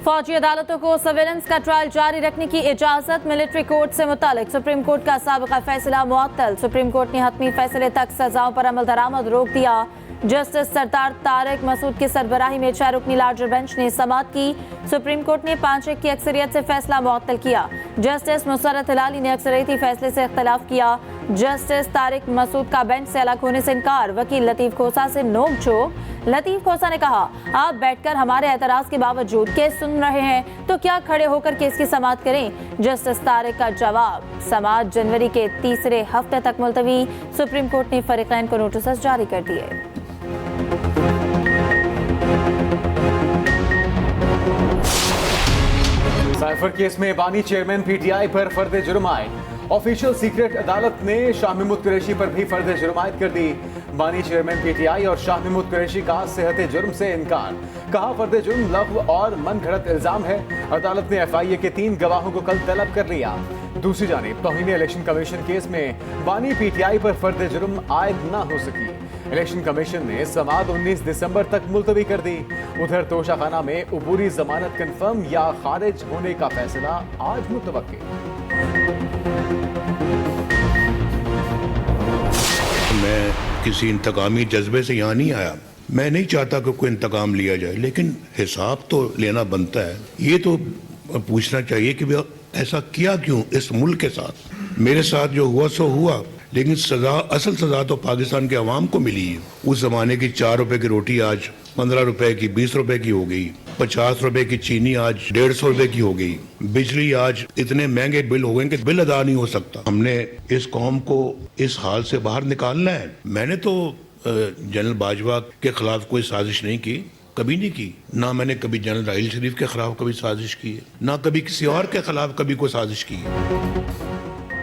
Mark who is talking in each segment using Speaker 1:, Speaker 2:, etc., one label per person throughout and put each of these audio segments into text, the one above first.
Speaker 1: फौजी अदालतों को सर्वेलेंस का ट्रायल जारी रखने की इजाजत, मिलिट्री कोर्ट से मुतालिक सुप्रीम कोर्ट का साबिका फैसला मुअत्तल। सुप्रीम कोर्ट ने हतमी फैसले तक सजाओं पर अमल दरामद रोक दिया। जस्टिस सरदार तारिक मसूद की सरबराही में 6 रुकनी लार्जर बेंच ने समाअत की। सुप्रीम कोर्ट ने 5-1 की अक्सरियत से फैसला मुअत्तल किया। जस्टिस मुसर्रत हिलाली ने अक्सरियती फैसले से इख्तलाफ किया। जस्टिस तारिक मसूद का बेंच से अलग होने से इनकार, वकील लतीफ खोसा से नोक-झोंक। लतीफ खोसा ने कहा, आप बैठकर हमारे एतराज के बावजूद केस सुन रहे हैं तो क्या खड़े होकर केस की समाअत करें। जस्टिस तारिक का जवाब, समाअत जनवरी के तीसरे हफ्ते तक मुलतवी। सुप्रीम कोर्ट ने फरीकैन को नोटिस जारी कर दिए।
Speaker 2: साइफर केस में बानी चेयरमैन पीटीआई पर फर्द जुर्म आयद। ऑफिशियल सीक्रेट अदालत ने शाह महमूद कुरैशी पर भी फर्द जुर्म आयद कर दी। बानी चेयरमैन पीटीआई और शाह महमूद कुरैशी का सेहत जुर्म से इनकार, कहा फर्द जुर्म लघु और मन घड़त इल्जाम है। अदालत ने एफआईए के 3 गवाहों को कल तलब कर लिया। दूसरी जानिब तौहीन इलेक्शन कमीशन केस में बानी पीटीआई पर फर्द जुर्म आयद न हो सकी। इलेक्शन कमीशन ने समाअत 19 दिसंबर तक मुलतवी कर दी। उधर तोशाखाना में अबूरी जमानत कंफर्म या खारिज होने का फैसला आज मुतवक्किल।
Speaker 3: मैं किसी इंतकामी जज्बे से यहाँ नहीं आया। मैं नहीं चाहता कि कोई इंतकाम लिया जाए, लेकिन हिसाब तो लेना बनता है। ये तो पूछना चाहिए कि ऐसा किया क्यों इस मुल्क के साथ। मेरे साथ जो हुआ सो हुआ, लेकिन सजा, असल सजा तो पाकिस्तान के अवाम को मिली है। उस जमाने की 4 रुपए की रोटी आज 15 रुपए की, 20 रुपए की हो गई। 50 रुपए की चीनी आज 150 रुपए की हो गई। बिजली आज इतने महंगे बिल हो गए कि बिल अदा नहीं हो सकता। हमने इस कौम को इस हाल से बाहर निकालना है। मैंने तो जनरल बाजवा के खिलाफ कोई साजिश नहीं की, कभी नहीं की। ना मैंने कभी जनरल राहिल शरीफ के खिलाफ कभी साजिश की है, ना कभी किसी और के खिलाफ कभी कोई साजिश की है।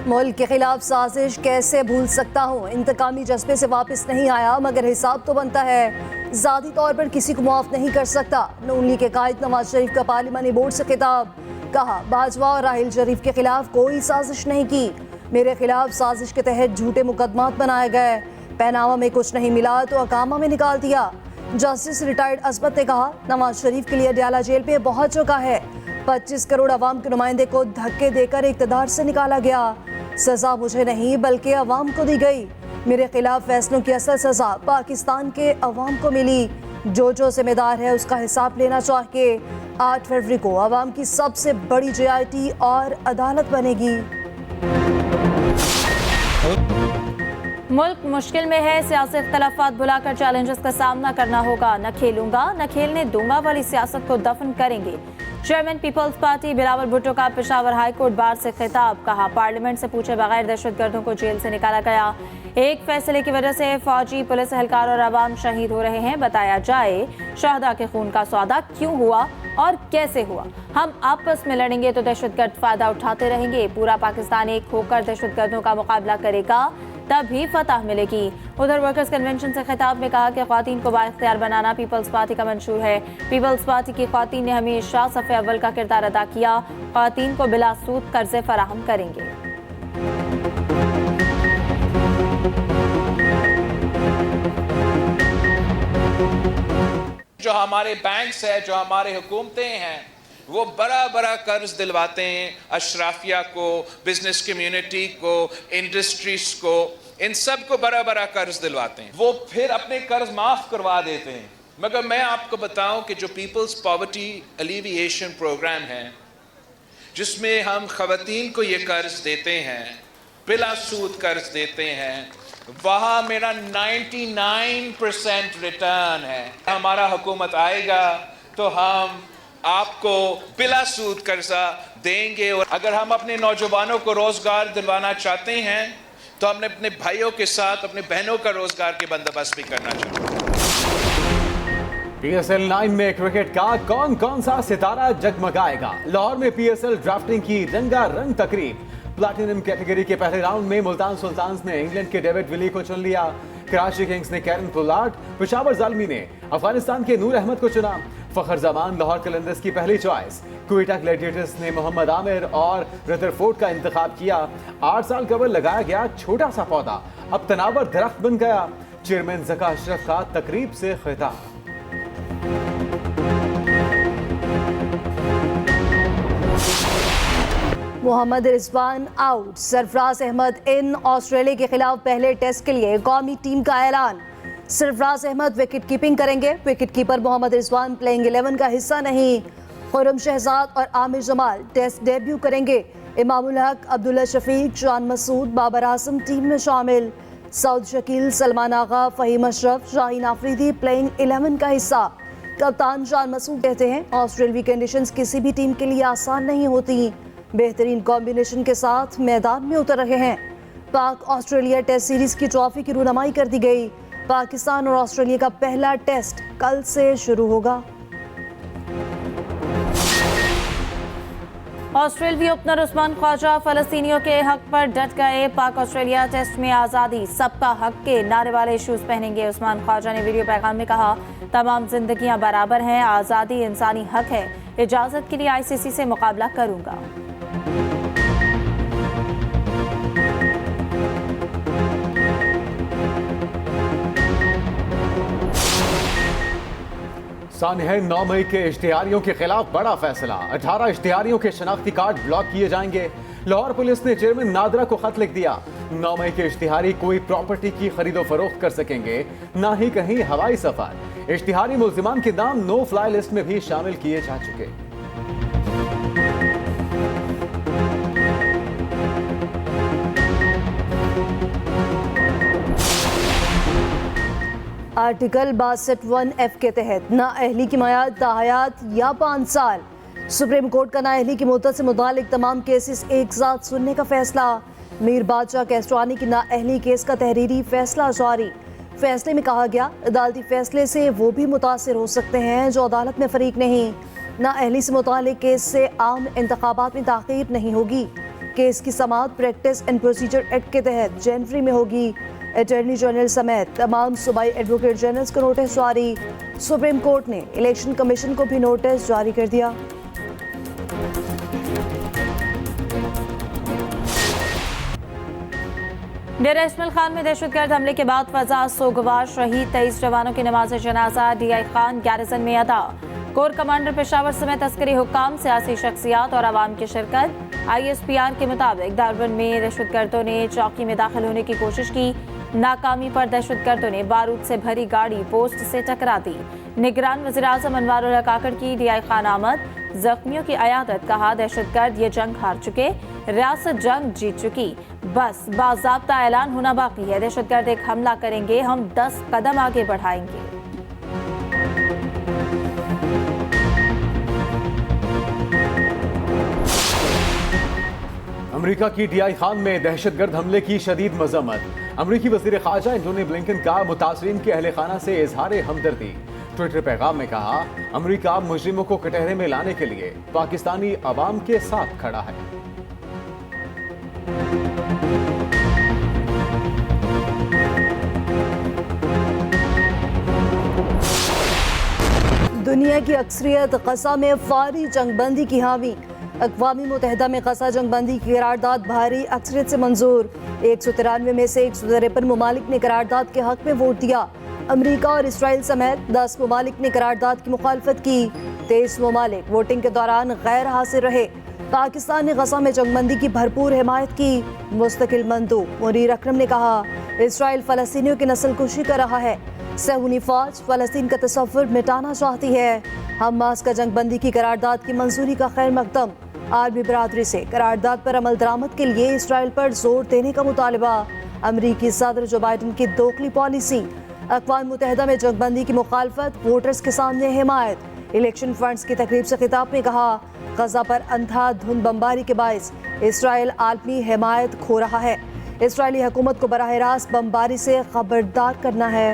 Speaker 4: मुल्क के खिलाफ साजिश कैसे भूल सकता हूँ। इंतकामी जज्बे से वापस नहीं आया, मगर हिसाब तो बनता है। ज़ाती तौर पर किसी को मुआफ नहीं कर सकता। नून लीग के कायद नवाज शरीफ का पार्लिमानी बोर्ड से खिताब, कहा बाजवा और राहिल शरीफ के खिलाफ कोई साजिश नहीं की। मेरे खिलाफ साजिश के तहत झूठे मुकदमात बनाए गए। पहनावा में कुछ नहीं मिला तो अकामा में निकाल दिया। जस्टिस रिटायर्ड असमत ने कहा, नवाज शरीफ के लिए अडयाला जेल पे पहुंच चुका है। 25 करोड़ अवाम के नुमाइंदे को धक्के देकर इक़्तिदार से निकाला गया। सजा मुझे नहीं बल्कि अवाम को दी गई। मेरे खिलाफ फैसलों की असल सजा पाकिस्तान के अवाम को मिली। जो जिम्मेदार है उसका हिसाब लेना चाहिए। 8 फरवरी को अवाम की सबसे बड़ी JIT और अदालत बनेगी।
Speaker 1: मुल्क मुश्किल में है, सियासी इख्तलाफात भुलाकर चैलेंजेस का सामना करना होगा। न खेलूंगा न खेलने दूंगा वाली सियासत को दफन करेंगे। Chairman Peoples Party Bilawal Bhutto का पेशावर हाई कोर्ट बार से खिताब, कहा पार्लियामेंट से पूछे बगैर दहशतगर्दों को जेल से निकाला गया। एक फैसले की वजह से फौजी, पुलिस एहलकार और अवाम शहीद हो रहे हैं। बताया जाए शहदा के खून का सौदा क्यों हुआ और कैसे हुआ। हम आपस में लड़ेंगे तो दहशतगर्द फायदा उठाते रहेंगे। पूरा पाकिस्तान एक होकर दहशतगर्दों का मुकाबला करेगा, तभी फतह मिलेगी। उधर वर्कर्स कन्वेंशन से खिताब में कहा कि ख्वातीन को बाइख्तियार बनाना पीपल्स पार्टी का मंशूर है। पीपल्स पार्टी की ख्वातीन ने हमेशा सफ़े अव्वल का किरदार अदा किया। ख्वातीन को बिला सूद कर्जे फराहम करेंगे।
Speaker 5: जो हमारे बैंक्स है, जो हमारे हुकूमतें हैं, वो बड़ा बड़ा कर्ज दिलवाते हैं अशराफिया को, बिजनेस कम्युनिटी को, इंडस्ट्रीज को, इन सब को बड़ा बड़ा कर्ज दिलवाते हैं। वो फिर अपने कर्ज माफ करवा देते हैं। मगर मैं आपको बताऊं कि जो पीपल्स पॉवर्टी एलिविएशन प्रोग्राम है, जिसमें हम खवातीन को ये कर्ज देते हैं, बिला सूद कर्ज देते हैं, वहाँ मेरा 99% रिटर्न है। हमारा हुकूमत आएगा तो हम आपको बिला सूद कर्जा देंगे। और अगर हम अपने नौजवानों को रोजगार दिलवाना चाहते हैं तो हमने अपने भाइयों के साथ अपने बहनों का रोजगार के बंदोबस्त भी करना चाहिए।
Speaker 2: PSL 9 में क्रिकेट का कौन कौन सा सितारा जगमगाएगा। लाहौर में PSL ड्राफ्टिंग की रंगारंग तकरीब। प्लैटिनम कैटेगरी के पहले राउंड में मुल्तान सुल्तान्स ने इंग्लैंड के डेविड विली को चुन लिया। कराची किंग्स ने कैरन पोलार्ड, पेशावर ज़ालमी ने अफगानिस्तान के नूर अहमद को चुना। फखर जमान लाहौर कलंदर्स की पहली चॉइस। क्वेटा ग्लैडिएटर्स ने मोहम्मद आमिर और रदरफोर्ड का इंतखाब किया। 8 साल कबल लगाया गया छोटा सा पौधा अब तनावर दरख्त बन गया। चेयरमैन ज़का अशरफ का तकरीब से खिताब।
Speaker 4: मोहम्मद रिजवान आउट, सरफराज अहमद इन। ऑस्ट्रेलिया के खिलाफ पहले टेस्ट के लिए कौमी टीम का ऐलान। सरफराज अहमद विकेट कीपिंग करेंगे, wicket keeper Mohammad Rizwan playing 11 का हिस्सा नहीं। खुर्रम शहजाद और आमिर जमाल टेस्ट डेब्यू करेंगे। इमामुल हक, अब्दुल्ला शफीक, जान मसूद, बाबर आजम टीम में शामिल। सऊद शकील, सलमान आगा, फहीम अशरफ, शाहीन आफरीदी प्लेइंग 11 का हिस्सा। कप्तान जान मसूद कहते हैं ऑस्ट्रेलियाई कंडीशंस किसी भी टीम के लिए आसान नहीं होती, बेहतरीन कॉम्बिनेशन के साथ मैदान में उतर रहे हैं। पाक ऑस्ट्रेलिया टेस्ट सीरीज की ट्रॉफी की रूनमाई कर दी गई। पाकिस्तान और ऑस्ट्रेलिया का पहला टेस्ट कल से शुरू होगा।
Speaker 1: ऑस्ट्रेलियाई ओपनर उस्मान ख्वाजा फलस्तीनियों के हक पर डट गए। पाक ऑस्ट्रेलिया टेस्ट में आज़ादी सबका हक के नारे वाले शूज पहनेंगे। उस्मान ख्वाजा ने वीडियो पैगाम में कहा, तमाम जिंदगियां बराबर हैं, आज़ादी इंसानी हक है, इजाज़त के लिए ICC से मुकाबला करूंगा।
Speaker 2: सानिया 9 मई के इश्तिहारियों के खिलाफ बड़ा फैसला। 18 इश्तिहारियों के शनाख्ती कार्ड ब्लॉक किए जाएंगे। लाहौर पुलिस ने चेयरमैन नादरा को खत लिख दिया। 9 मई के इश्तिहारी कोई प्रॉपर्टी की खरीदो फरोख्त कर सकेंगे, ना ही कहीं हवाई सफर। इश्तिहारी मुल्जिमान के नाम नो फ्लाई लिस्ट में भी शामिल किए जा चुके।
Speaker 4: आर्टिकल 62(1)(f) के तहत नाअहली की मयाद ताहयात या 5 साल। सुप्रीम कोर्ट का नाअहली की मुद्दत से मुतालिक तमाम केसेस एक साथ सुनने का फैसला। मीर बादशाह कैसरानी की नाअहली केस का तहरीरी फैसला जारी। फैसले में कहा गया, अदालती फैसले से वो भी मुतासिर हो सकते हैं जो अदालत में फरीक नहीं। नाअहली से मुतालिक केस से आम इंतखाबात में ताख़ीर नहीं होगी। केस की समाअत प्रैक्टिस एंड प्रोसीजर एक्ट के तहत जनवरी में होगी। अटॉर्नी जनरल समेत तमाम सूबाई एडवोकेट जनरल्स को नोटिस जारी। सुप्रीम कोर्ट ने इलेक्शन कमीशन को भी नोटिस जारी कर दिया।
Speaker 1: डेरा इस्माइल खान में दहशतगर्द हमले के बाद फजा सोगवार। शहीद 23 जवानों की नमाज जनाजा DI खान गैरिसन में अदा। कोर कमांडर पेशावर समेत अस्करी हुक्काम, सियासी शख्सियात और आवाम की शिरकत। ISPR के मुताबिक डारबन में दहशतगर्दों ने चौकी में दाखिल होने की कोशिश की। नाकामी पर दहशतगर्दों ने बारूद से भरी गाड़ी पोस्ट से टकरा दी। निगरान वज़ीर-ए-आज़म अनवारुल्लाह काकड़ की DI खान आमद। जख्मियों की अयादत, कहा दहशतगर्द ये जंग हार चुके, रियासत जंग जीत चुकी, बस बाज़ाब्ता ऐलान होना बाकी है। दहशतगर्द एक हमला करेंगे, हम 10 कदम आगे बढ़ाएंगे।
Speaker 2: अमेरिका की DI खान में दहशतगर्द हमले की शदीद मजम्मत। अमेरिकी वज़ीर ख़ारजा एंटोनी ब्लिंकन का मुतासरीन के अहले खाना से इजहार हमदर्दी। ट्विटर पैगाम में कहा, अमेरिका मुजरिमों को कटहरे में लाने के लिए पाकिस्तानी अवाम के साथ खड़ा है।
Speaker 4: दुनिया की अक्सरियत गजा में फौरी जंगबंदी की हामी। अक़वामी मुत्तहिदा में गजा जंगबंदी की करारदाद भारी अक्सरियत से मंजूर। 193 में से 153 ममालिक ने करारदाद के हक में वोट दिया। अमेरिका और इसराइल समेत 10 ममालिक ने करारदाद की मुखालफत की। 23 ममालिक वोटिंग के दौरान गैर हाजिर रहे। पाकिस्तान ने गजा में जंगबंदी की भरपूर हिमायत की। मुस्तकिल मंदूब मुनीर अकरम ने कहा, इसराइल फ़लस्तीनियों की नस्लकुशी कर रहा है। सहूनी फौज फ़लस्तीन का तसव्वुर मिटाना चाहती है। हमास का जंगबंदी की करारदाद की मंजूरी का खैर मकदम। आरबी बरादरी से करारदाद पर अमल दरामद के लिए इसराइल पर जोर देने का मुतालबा। अमरीकी सदर जो बाइडन की दोगली पॉलिसी। अक़वाम मुत्तहिदा में जंगबंदी की मुखालफत, वोटर्स के सामने हिमायत। इलेक्शन फंड्स की तकरीब से खिताब में कहा, गजा पर अंधाधुंध बमबारी के बायस इसराइल आलमी हिमायत खो रहा है। इसराइली हुकूमत को बराह रास्त बमबारी से खबरदार करना है।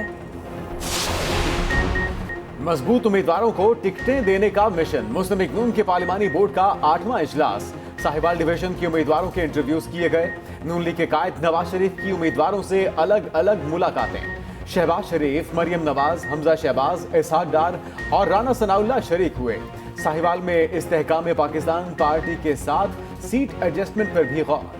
Speaker 2: मजबूत उम्मीदवारों को टिकटें देने का मिशन। मुस्लिम लीग नून के पार्लिमानी बोर्ड का 8वां इजलास। साहिवाल डिवीजन के उम्मीदवारों के इंटरव्यूज किए गए। नून लीग के कायद नवाज शरीफ की उम्मीदवारों से अलग अलग मुलाकातें। शहबाज शरीफ, मरियम नवाज, हमजा शहबाज, इसहाक डार और राना सनाउल्लाह शरीक हुए। साहिवाल में इस्तेहकाम पाकिस्तान पार्टी के साथ सीट एडजस्टमेंट पर भी गौर।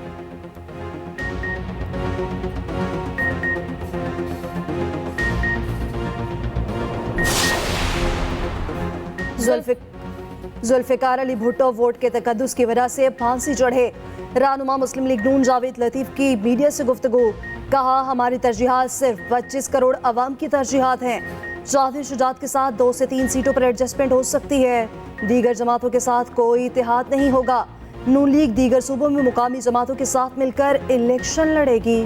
Speaker 4: जुल्फिकार अली भुट्टो वोट के तकद्दुस की वजह से फांसी चढ़े। रहनुमा मुस्लिम लीग नून जावेद लतीफ की मीडिया से गुफ्तगू, कहा हमारी तरजीहात सिर्फ 25 करोड़ अवाम की तरजीहात हैं। जावेद शुजात के साथ 2 से 3 सीटों पर एडजस्टमेंट हो सकती है। दीगर जमातों के साथ कोई इत्तेहाद नहीं होगा। नून लीग दीगर सूबों में मुकामी जमातों के साथ मिलकर इलेक्शन लड़ेगी।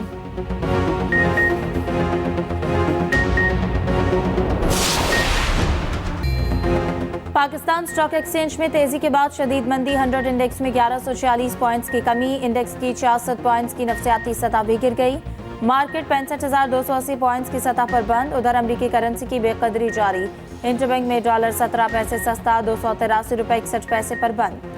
Speaker 1: पाकिस्तान स्टॉक एक्सचेंज में तेजी के बाद शदीद मंदी। 100 इंडेक्स में 1146 पॉइंट्स की कमी, इंडेक्स की 66 पॉइंट्स की नफसियाती सतह भी गिर गई। मार्केट 65,280 पॉइंट्स की सतह पर बंद। उधर अमरीकी करेंसी की बेकदरी जारी। इंटरबैंक में डॉलर 17 पैसे सस्ता, 283 रुपये 61 पैसे पर बंद।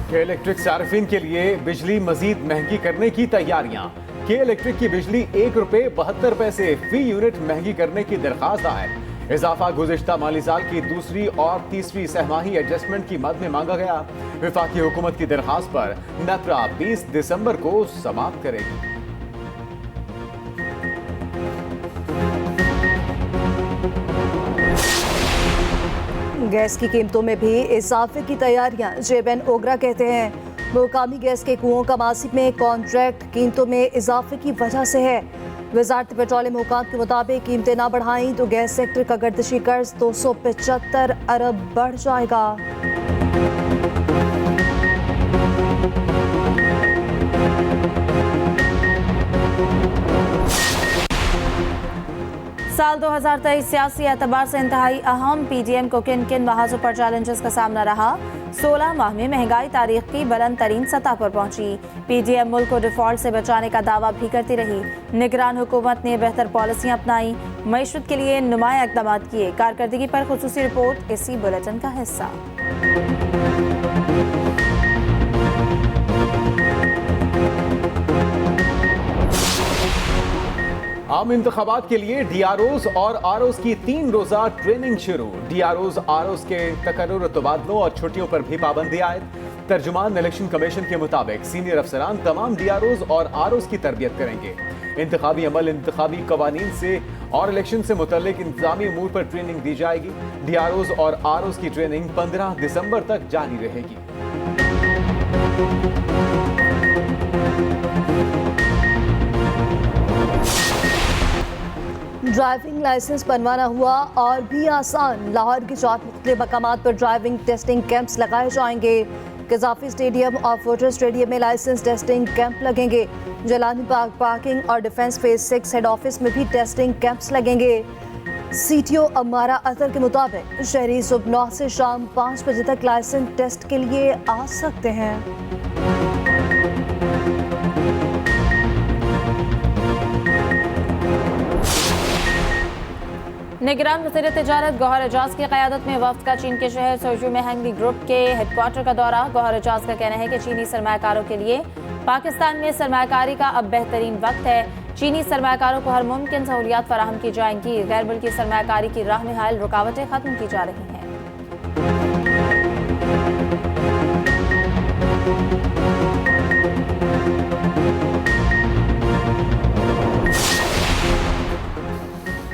Speaker 2: के इलेक्ट्रिक सार्फिन के लिए बिजली मजीद महंगी करने की तैयारियां। के इलेक्ट्रिक की बिजली 1 रुपये 72 पैसे फी यूनिट महंगी करने की दरखास्त है। इजाफा गुज़िश्ता माली साल की दूसरी और तीसरी सहमाही एडजस्टमेंट की मद में मांगा गया। वफाकी हुकूमत की दरखास्त पर नपरा 20 दिसंबर को समाप्त करेगी।
Speaker 4: गैस की कीमतों में भी इजाफे की तैयारियां। जेबन ओगरा कहते हैं मुकामी गैस के कुओं का मासिक में कॉन्ट्रैक्ट कीमतों में इजाफे की वजह से है। वजारत पेट्रोलियम हुकाम के मुताबिक कीमतें ना बढ़ाई तो गैस सेक्टर का गर्दिशी कर्ज 275 अरब बढ़ जाएगा।
Speaker 1: साल 2023 सियासी एतबार से इंतहाई अहम। पीडीएम को किन किन महाजों पर चैलेंजेस का सामना रहा। 16 माह में महंगाई तारीख की बुलंद तरीन सतह पर पहुंची। पीडीएम मुल्क को डिफॉल्ट से बचाने का दावा भी करती रही। निगरान हुकूमत ने बेहतर पॉलिसियां अपनाई, मईशत के लिए नुमाया इकदाम किए। कारकर्दगी पर खुसूसी रिपोर्ट इसी बुलेटिन का हिस्सा।
Speaker 2: आम इंतखाबात के लिए डीआरओज और आरओज की 3 रोजा ट्रेनिंग शुरू। डीआरओज आरओज के तकर्रुर तबादलों और छुट्टियों पर भी पाबंदी आयद। तर्जुमान इलेक्शन कमीशन के मुताबिक सीनियर अफसरान तमाम डीआरओज और आरओज की तरबियत करेंगे। इंतखाबी अमल, इंतखाबी कवानीन से और इलेक्शन से मुतल्लिक इंतजामी अमूर पर ट्रेनिंग दी जाएगी। डीआरओज और आरओज की ट्रेनिंग 15 दिसंबर तक जारी रहेगी।
Speaker 4: ड्राइविंग लाइसेंस बनवाना हुआ और भी आसान। लाहौर के 4 मुख्तलिफ मकामात पर ड्राइविंग टेस्टिंग कैंप्स लगाए जाएंगे। कजाफी स्टेडियम और फोर्टर स्टेडियम में लाइसेंस टेस्टिंग कैंप लगेंगे। जलानी पार्क पार्किंग और डिफेंस फेज 6 हेड ऑफिस में भी टेस्टिंग कैंप्स लगेंगे। सीटीओ अमारा अतर के मुताबिक शहरी सुबह 9 से शाम 5 बजे तक लाइसेंस टेस्ट के लिए आ सकते हैं।
Speaker 1: निगरान वज़ीर तिजारत गौहर एजाज की क़यादत में वफ्द का चीन के शहर सोजू में हैंगली ग्रुप के हेडक्वार्टर का दौरा। गौहर एजाज का कहना है कि चीनी सरमायाकारों के लिए पाकिस्तान में सरमायाकारी का अब बेहतरीन वक्त है। चीनी सरमायाकारों को हर मुमकिन सहूलियात फराहम की जाएंगी। गैर मुल्की सरमायाकारी की राह में हाल रुकावटें खत्म की जा रही हैं।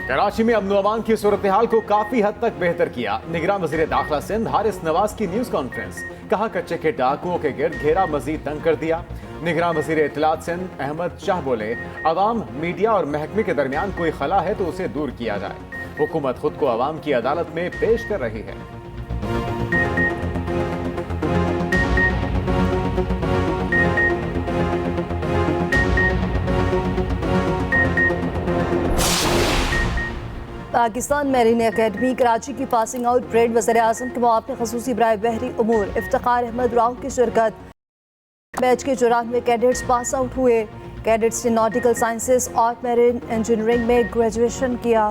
Speaker 2: कराची में अमन अमान की सूरत हाल को काफी हद तक बेहतर किया। निगरान वज़ीर दाखिला सिंध हारिस नवाज की न्यूज कॉन्फ्रेंस। कहा कच्चे के डाकुओं के गिर्द घेरा मजीद तंग कर दिया। निगरान वज़ीर इत्तलात सिंध अहमद शाह बोले अवाम, मीडिया और महकमे के दरमियान कोई खला है तो उसे दूर किया जाए। हुकूमत खुद को अवाम की अदालत में पेश कर रही है।
Speaker 4: पाकिस्तान मैरीन अकेडमी कराची की पासिंग आउट परेड वज़ीर-ए-आज़म के मुआवने ख़ुसूसी बराए बहरी उमूर इफ्तिखार अहमद राव की शिरकत। बैच के 94 कैडेट्स पास आउट हुए। कैडेट्स ने नॉटिकल साइंसेस और मैरीन इंजीनियरिंग में ग्रेजुएशन किया।